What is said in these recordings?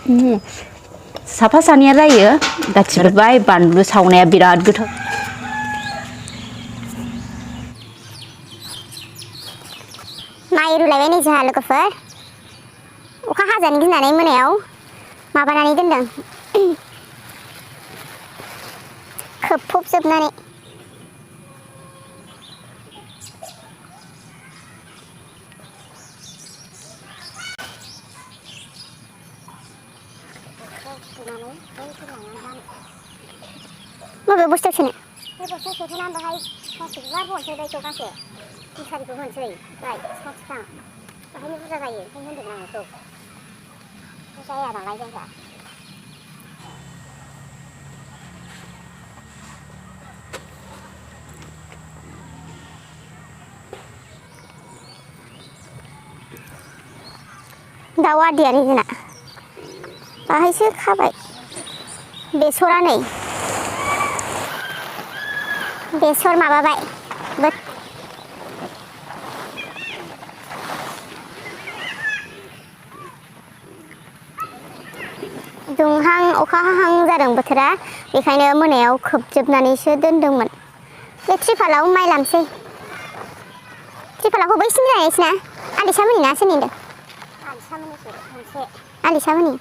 साफा सानैया जायो गासिबो बाय बानलु सावनाया बिराद गोथाव माइ रुलायबाय नै जोंहा लोगोफोर अखा हाजानो गिनानै मोनायाव माबानानै दोनदों खोबफबजोबनानै बबे बस्थायाव सोनो बे बस्थायाव सोथ'ना बाहाय प्लास्टिक गुवार बनोसै दै जगासे मुसारिखौ होनोसै ओमफ्राय बिफां बिफां बाहायनो बुरजा जायो ओंखायनो होनदों आं बेखौ जाया नालाय जायगा दाउ आदियानो जोंना बाहायसो खाबाय बेसरा नै बेसर माबाबाय दुंहां अखा हाहां जादों बोथोरा बेखायनो मोनायाव खोबजोबनानैसो दोनदोंमोन बे त्रिपालाव माइ लामसै त्रिपालाखौ बैसिनि रायनोसै ना आलिसामोननि ना सोरनि होनदों आलिसामोननि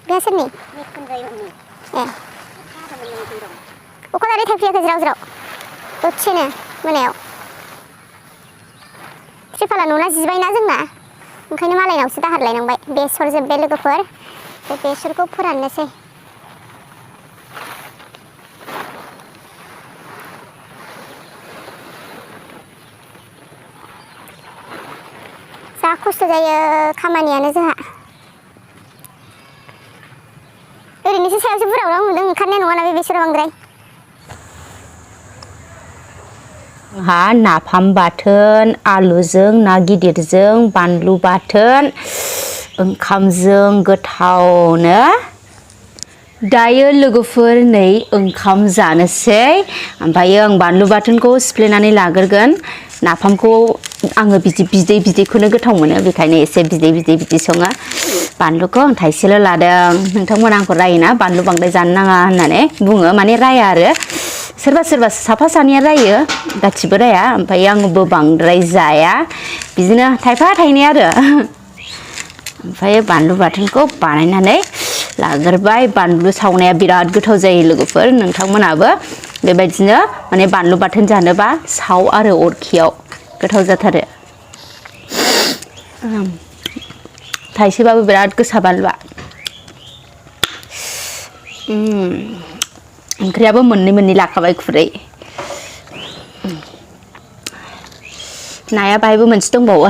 बे सोरनि ए अखा दालाय थाइफ्रियाखै ज्राव ज्राव दसेनो मोनायाव त्रिपाला न'ना जिबायना जोंना ओंखायनो मालायनावसो दाहार लायनांबाय बेसर जोब्बाय लोगोफोर बे बेसरखौ फोराननोसै जा खस्थ' जायो खामानियानो जोंहा ओरैनोसो सायावसो बुरजा बुरजा मोनदों ओंखारनाय नङाना बे बेसरा बांद्राय हा नाफाम बाथोन आलुजों ना गिदिरजों बानलु बाथोन ओंखामजों गोथावनो दायो लोगोफोर नै ओंखाम जानोसै ओमफ्रायो आं बानलु बाथोनखौ सिफ्लेनानै लाग्रोगोन नाफामखौ आङो बिदैखौनो गोथाव मोनो बेखायनो एसे बिदै सङो बानलुखौ आं थाइसेल' लादों नोंथांमोना आंखौ रायोना बानलु बांद्राय जानो नाङा होननानै बुङो माने राया आरो सोरबा साफा सानैया रायो गासिबो राया ओमफ्राय आंबो बांद्राय जाया बिदिनो थाइफा थाइनै आरो ओमफ्राय बानलु बाथोनखौ बानायनानै लाग्रोबाय बानलु सावनाया बिराद गोथाव जायो लोगोफोर नोंथांमोनाबो बेबायदिनो माने बानलु बाथोन जानोबा साव आरो अरखियाव गोथाव जाथारो थाइसेबाबो बिराद गोसा बानलुआ ओंख्रियाबो मोननै लाखाबाय खुरै नाया बाहायबो मोनसे दंबावो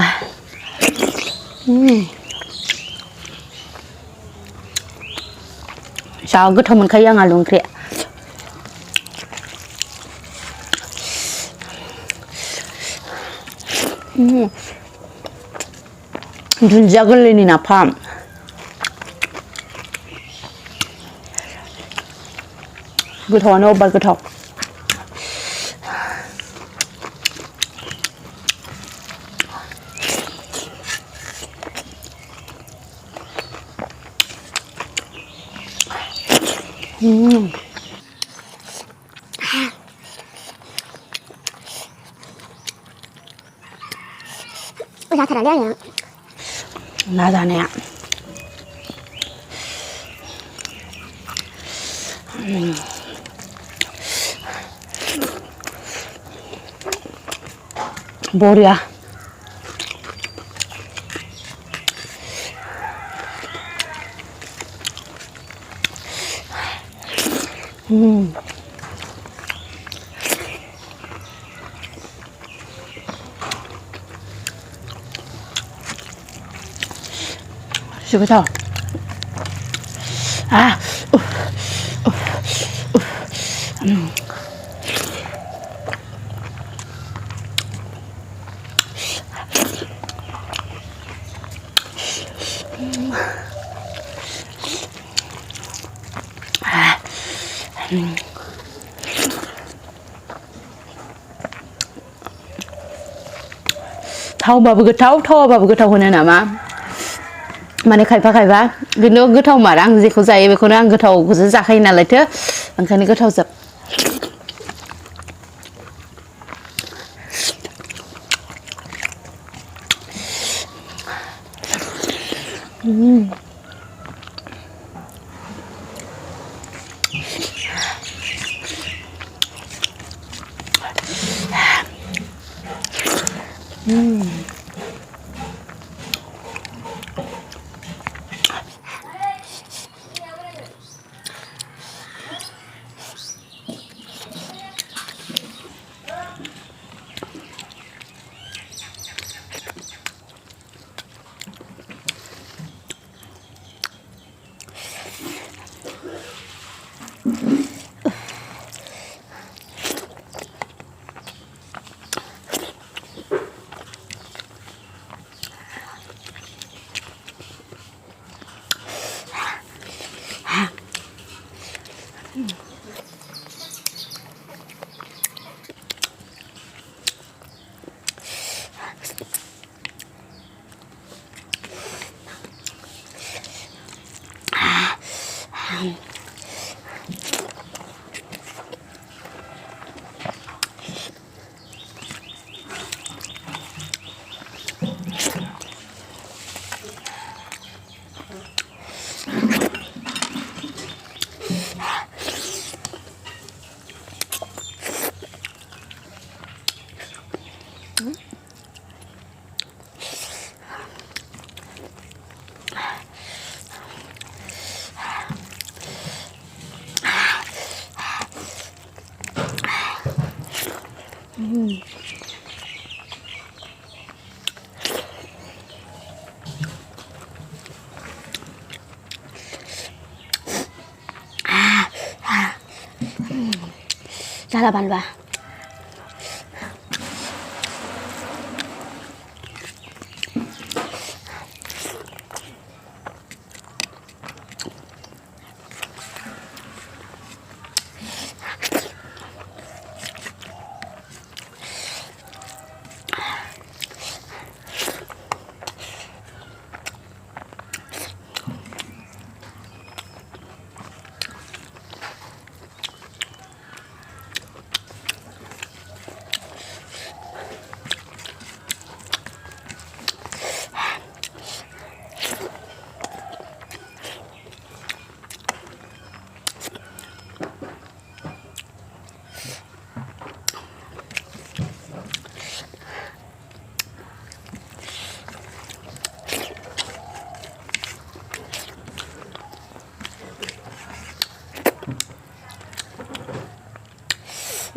जा गोथाव मोनखायो आं आलु ओंख्रिया दुन्दिया गोरलैनि नाफाम गोथावानो अब्बा गोथाव जाथारालै आंना ना जानाया बरिया是个套啊，थावबाबो गोथाव थावाबाबो गोथाव होनो नामा माने खायफा खायफा खिन्थु गोथाव मार आं जेखौ जायो बेखौनो आं गोथावखौसो जाखायो नालायथो ओंखायनो गोथाव जोब Jalapan ba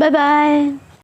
Bye bye.